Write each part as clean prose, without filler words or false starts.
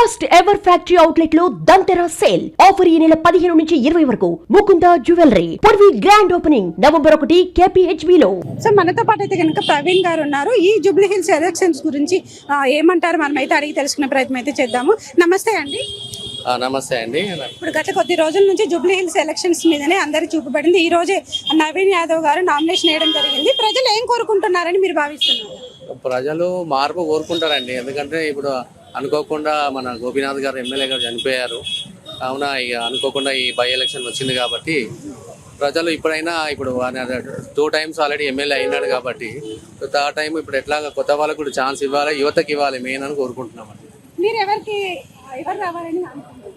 First ever factory outlet లో దంతెరా sale offer ఈ నెల 15 నుంచి 20 వరకు Mukunda jewellery Purvi grand opening November 1 KPHB లో. సో మనతో పాటు అయితే కనుక ప్రవీణ్ గారు ఉన్నారు. ఈ జూబ్లీ హిల్స్ ఎలక్షన్స్ గురించి ఏమంటారు మనం అయితే అడిగి తెలుసుకునే ప్రయత్నం అయితే చేద్దాము. నమస్తే అండి. నమస్తే అండి. ఇప్పుడు గత కొద్ది రోజుల నుంచి జూబ్లీ హిల్స్ ఎలక్షన్స్ మీదనే అందరి చూపబడింది. ఈ రోజే నవీన్ యాదవ్ గారు నామినేషన్ వేయడం జరిగింది. ప్రజలు ఏం కోరుకుంటున్నారని మీరు భావిస్తున్నారు? ప్రజలు మార్పు కోరుకుంటారండి. ఎందుకంటే ఇప్పుడు అనుకోకుండా మన గోపీనాథ్ గారు ఎమ్మెల్యే గారు చనిపోయారు. కావున ఇక అనుకోకుండా ఈ బై ఎలక్షన్ వచ్చింది కాబట్టి ప్రజలు ఇప్పుడైనా ఇప్పుడు 2 times ఆల్రెడీ ఎమ్మెల్యే అయినాడు కాబట్టి థర్డ్ టైం ఇప్పుడు ఎట్లాగా కొత్త వాళ్ళకు కూడా ఛాన్స్ ఇవ్వాలి, యువతకి ఇవ్వాలి మెయిన్ అని కోరుకుంటున్నామండి. మీరు ఎవరు రావాలని అనుకుంటున్నారు?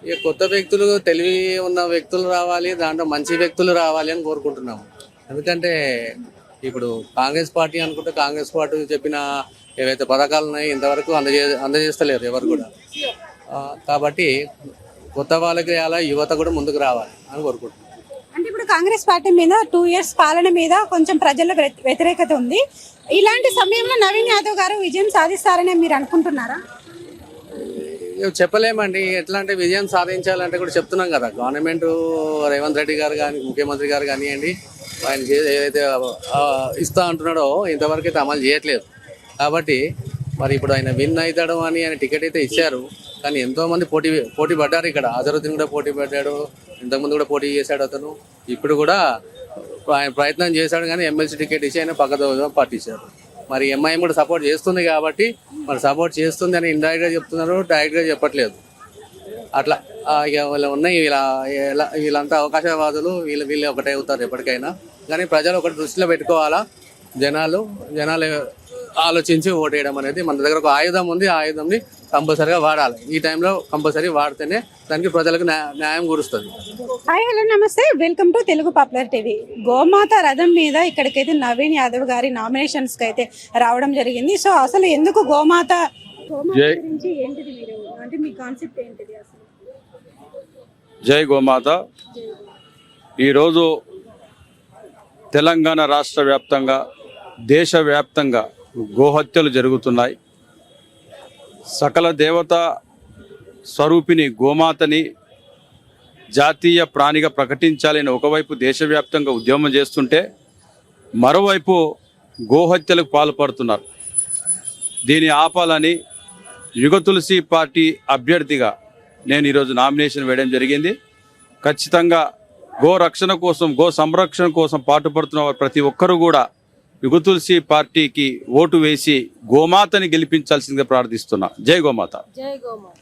ఇక కొత్త వ్యక్తులు, తెలివి ఉన్న వ్యక్తులు రావాలి, దాంట్లో మంచి వ్యక్తులు రావాలి అని కోరుకుంటున్నాము. ఎందుకంటే ఇప్పుడు కాంగ్రెస్ పార్టీ అనుకుంటే కాంగ్రెస్ పార్టీ చెప్పిన ఏవైతే పథకాలు ఉన్నాయో ఇంతవరకు అందజేస్తలేరు ఎవరు కూడా. కాబట్టి కొత్త వాళ్ళకి అలా యువత కూడా ముందుకు రావాలి అని కోరుకుంటున్నాం. అంటే ఇప్పుడు కాంగ్రెస్ పార్టీ మీద 2 years పాలన మీద కొంచెం ప్రజల్లో వ్యతిరేకత ఉంది. ఇలాంటి సమయంలో నవీన్ యాదవ్ గారు విజయం సాధిస్తారని మీరు అనుకుంటున్నారా? చెప్పలేమండి. ఎట్లా అంటే విజయం సాధించాలంటే కూడా చెప్తున్నాం కదా, గవర్నమెంట్ రేవంత్ రెడ్డి గారు కానీ ముఖ్యమంత్రి గారు కానివ్వండి, ఆయన ఏదైతే ఇస్తా అంటున్నాడో ఇంతవరకు అయితే అమలు చేయట్లేదు. కాబట్టి మరి ఇప్పుడు ఆయన విన్ అవుతాడు అని ఆయన టికెట్ అయితే ఇచ్చారు. కానీ ఎంతోమంది పోటీ పడ్డారు. ఇక్కడ అజరుద్దీన్ కూడా పోటీ పడ్డాడు, ఇంతకుముందు కూడా పోటీ చేశాడు అతను. ఇప్పుడు కూడా ఆయన ప్రయత్నం చేశాడు కానీ ఎమ్మెల్సీ టికెట్ ఇచ్చి ఆయన పక్కదో పట్టించారు. మరి ఎంఐఎం కూడా సపోర్ట్ చేస్తుంది కాబట్టి మరి సపోర్ట్ చేస్తుంది అని ఇండైరెక్ట్గా చెప్తున్నారు, డైరెక్ట్గా చెప్పట్లేదు. అట్లా ఇక వీళ్ళు ఉన్నాయి, వీళ్ళంతా అవకాశవాదులు, వీళ్ళు ఒకటే అవుతారు ఎప్పటికైనా. కానీ ప్రజలు ఒకటి దృష్టిలో పెట్టుకోవాలా, జనాలు ఆలోచించి ఓటేయడం అనేది మన దగ్గర ఒక ఆయుధం ఉంది. ఆ ఆయుధంని కంపల్సరీగా వాడాలి. ఈ టైంలో కంపల్సరీ వాడితేనే దానికి ప్రజలకు న్యాయం కూరుస్తుంది. హాయ్, హలో, నమస్తే, welcome to Telugu popular TV. గోమాత రథం మీద ఇక్కడికైతే నవీన్ యాదవ్ గారి నామినేషన్స్కి అయితే రావడం జరిగింది. సో అసలు ఎందుకు గోమాత గురించి ఏంటిది, మీరు అంటే మీ కాన్సెప్ట్ ఏంటిది అసలు? జై గోమాత. ఈరోజు తెలంగాణ రాష్ట్ర వ్యాప్తంగా, దేశవ్యాప్తంగా గోహత్యలు జరుగుతున్నాయి. సకల దేవతా స్వరూపిణి గోమాతని జాతీయ ప్రాణిగా ప్రకటించాలని ఒకవైపు దేశవ్యాప్తంగా ఉద్యమం చేస్తుంటే, మరోవైపు గోహత్యలకు పాల్పడుతున్నారు. దీన్ని ఆపాలని యుగ తులసి పార్టీ అభ్యర్థిగా నేను ఈరోజు నామినేషన్ వేయడం జరిగింది. ఖచ్చితంగా గో రక్షణ కోసం, గో సంరక్షణ కోసం పాటుపడుతున్న ప్రతి ఒక్కరూ కూడా యుగ తులసి పార్టీకి ఓటు వేసి గోమాతని గెలిపించాల్సిందిగా ప్రార్థిస్తున్నా. జై గోమాత. జై గోమాత.